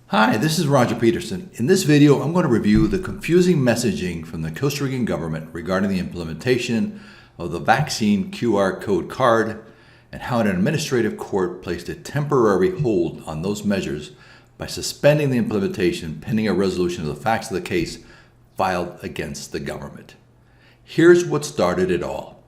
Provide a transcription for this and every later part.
Hi, this is Roger Peterson. In this video, I'm going to review the confusing messaging from the Costa Rican government regarding the implementation of the vaccine QR code card and how an administrative court placed a temporary hold on those measures by suspending the implementation pending a resolution of the facts of the case filed against the government. Here's what started it all.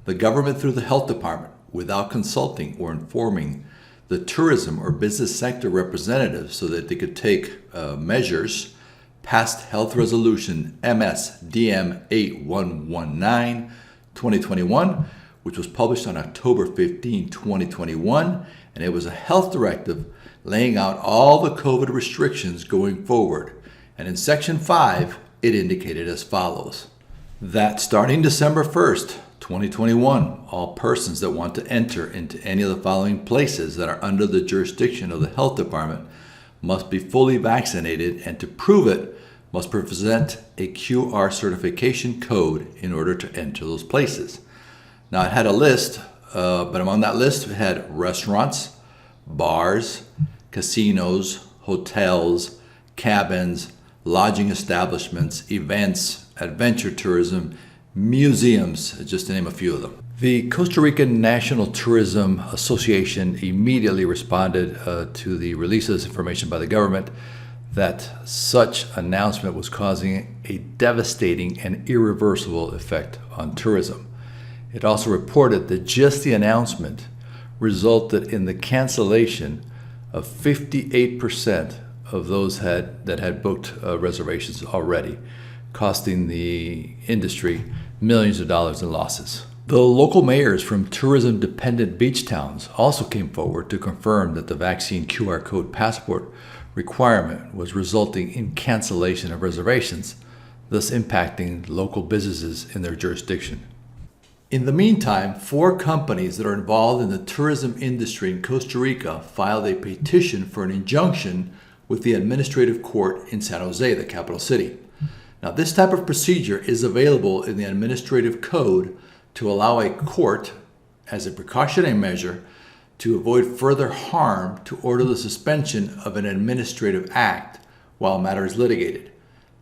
The government, through the Health Department, without consulting or informing the tourism or business sector representatives so that they could take measures, passed Health Resolution MS-DM 8119-2021, which was published on October 15, 2021, and it was a health directive laying out all the COVID restrictions going forward. And in Section 5, it indicated as follows: that starting December 1st, 2021, all persons that want to enter into any of the following places that are under the jurisdiction of the Health Department must be fully vaccinated, and to prove it, must present a QR certification code in order to enter those places. Now, it had a list, but among that list, it had restaurants, bars, casinos, hotels, cabins, lodging establishments, events, adventure tourism, museums, just to name a few of them. The Costa Rican National Tourism Association immediately responded to the release of this information by the government that such announcement was causing a devastating and irreversible effect on tourism. It also reported that just the announcement resulted in the cancellation of 58% of those that had booked reservations already, costing the industry millions of dollars in losses. The local mayors from tourism-dependent beach towns also came forward to confirm that the vaccine QR code passport requirement was resulting in cancellation of reservations, thus impacting local businesses in their jurisdiction. In the meantime, 4 companies that are involved in the tourism industry in Costa Rica filed a petition for an injunction with the administrative court in San Jose, the capital city. Now, this type of procedure is available in the administrative code to allow a court, as a precautionary measure, to avoid further harm, to order the suspension of an administrative act while a matter is litigated.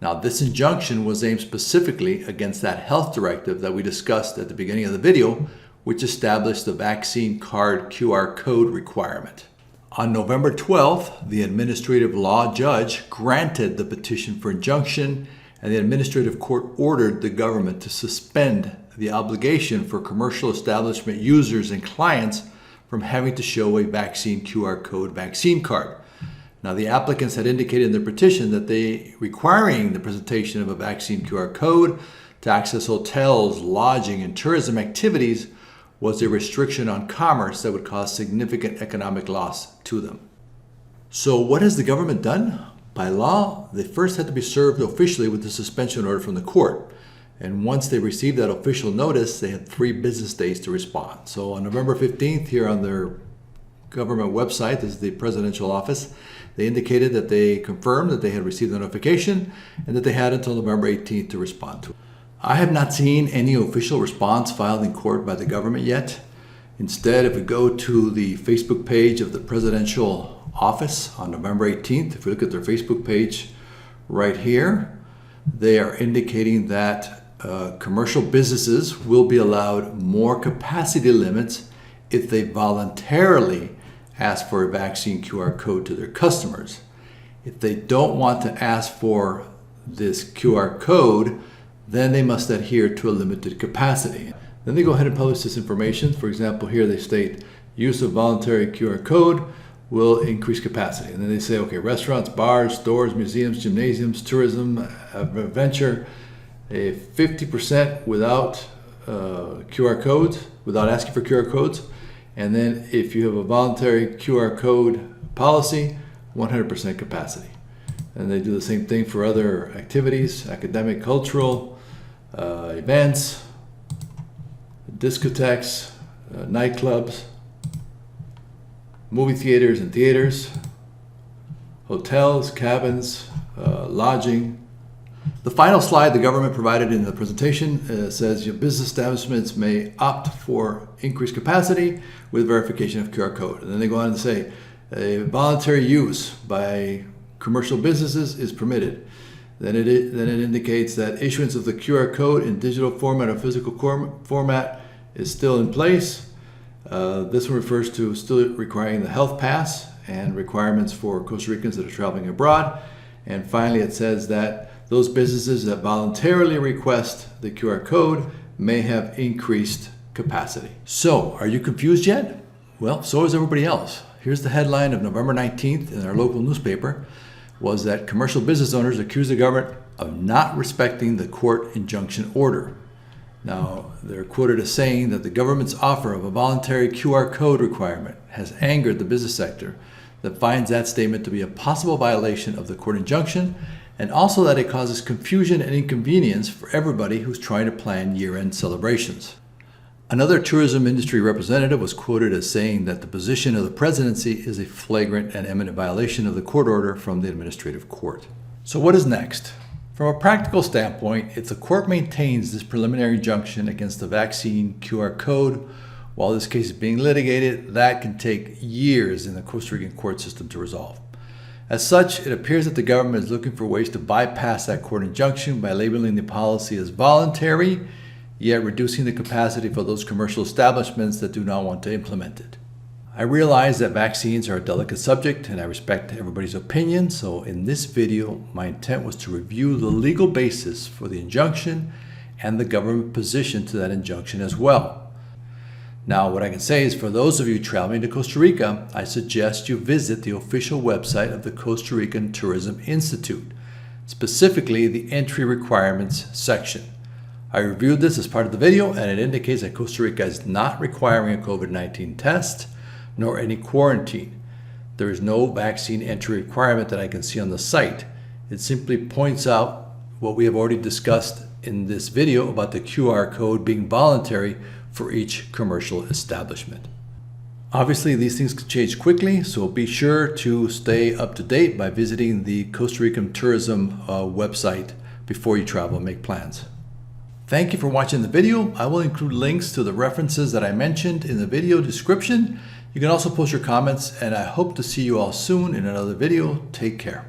Now, this injunction was aimed specifically against that health directive that we discussed at the beginning of the video, which established the vaccine card QR code requirement. On November 12th, the administrative law judge granted the petition for injunction, and the administrative court ordered the government to suspend the obligation for commercial establishment users and clients from having to show a vaccine QR code vaccine card. Now, the applicants had indicated in their petition that they requiring the presentation of a vaccine QR code to access hotels, lodging, and tourism activities was a restriction on commerce that would cause significant economic loss to them. So what has the government done? By law, they first had to be served officially with the suspension order from the court. And once they received that official notice, they had 3 business days to respond. So on November 15th, here on their government website, this is the presidential office, they indicated that they confirmed that they had received the notification and that they had until November 18th to respond to it. I have not seen any official response filed in court by the government yet. Instead, if we go to the Facebook page of the presidential office on November 18th, if we look at their Facebook page right here, they are indicating that commercial businesses will be allowed more capacity limits if they voluntarily ask for a vaccine QR code to their customers. If they don't want to ask for this QR code, then they must adhere to a limited capacity. Then they go ahead and publish this information. For example, here they state use of voluntary QR code will increase capacity. And then they say, okay, restaurants, bars, stores, museums, gymnasiums, tourism, adventure, a 50% without QR codes, without asking for QR codes. And then if you have a voluntary QR code policy, 100% capacity. And they do the same thing for other activities, academic, cultural, events, discotheques, nightclubs, movie theaters and theaters, hotels, cabins, lodging. The final slide the government provided in the presentation says your business establishments may opt for increased capacity with verification of QR code. And then they go on to say a voluntary use by commercial businesses is permitted. Then it indicates that issuance of the QR code in digital format or physical format is still in place. This one refers to still requiring the health pass and requirements for Costa Ricans that are traveling abroad. And finally, it says that those businesses that voluntarily request the QR code may have increased capacity. So, are you confused yet? Well, so is everybody else. Here's the headline of November 19th in our local newspaper, was that commercial business owners accuse the government of not respecting the court injunction order. Now, they're quoted as saying that the government's offer of a voluntary QR code requirement has angered the business sector that finds that statement to be a possible violation of the court injunction, and also that it causes confusion and inconvenience for everybody who's trying to plan year-end celebrations. Another tourism industry representative was quoted as saying that the position of the presidency is a flagrant and imminent violation of the court order from the administrative court. So what is next? From a practical standpoint, if the court maintains this preliminary injunction against the vaccine QR code while this case is being litigated, that can take years in the Costa Rican court system to resolve. As such, it appears that the government is looking for ways to bypass that court injunction by labeling the policy as voluntary, yet reducing the capacity for those commercial establishments that do not want to implement it. I realize that vaccines are a delicate subject and I respect everybody's opinion, so in this video, my intent was to review the legal basis for the injunction and the government position to that injunction as well. Now, what I can say is for those of you traveling to Costa Rica, I suggest you visit the official website of the Costa Rican Tourism Institute, specifically the entry requirements section. I reviewed this as part of the video, and it indicates that Costa Rica is not requiring a COVID-19 test, nor any quarantine. There is no vaccine entry requirement that I can see on the site. It simply points out what we have already discussed in this video about the QR code being voluntary for each commercial establishment. Obviously, these things can change quickly, so be sure to stay up to date by visiting the Costa Rican Tourism website before you travel and make plans. Thank you for watching the video. I will include links to the references that I mentioned in the video description. You can also post your comments, and I hope to see you all soon in another video. Take care.